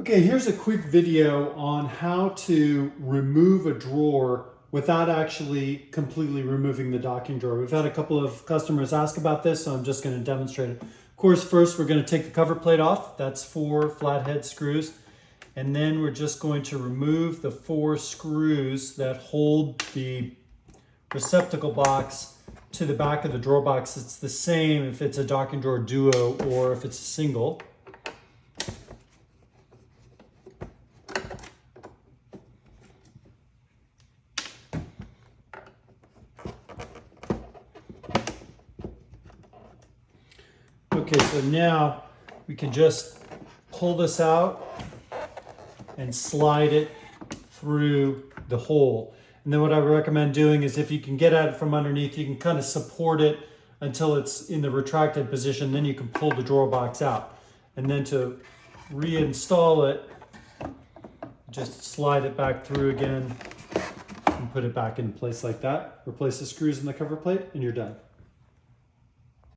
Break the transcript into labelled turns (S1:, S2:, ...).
S1: Okay, here's a quick video on how to remove a drawer without actually completely removing the docking drawer. We've had a couple of customers ask about this, so I'm just going to demonstrate it. Of course, first we're going to take the cover plate off. That's 4 flathead screws. And then we're just going to remove the 4 screws that hold the receptacle box to the back of the drawer box. It's the same if it's a docking drawer duo or if it's a single. Okay, so now we can just pull this out and slide it through the hole. And then what I recommend doing is if you can get at it from underneath, you can kind of support it until it's in the retracted position. Then you can pull the drawer box out. And then to reinstall it, just slide it back through again and put it back in place like that. Replace the screws in the cover plate and you're done.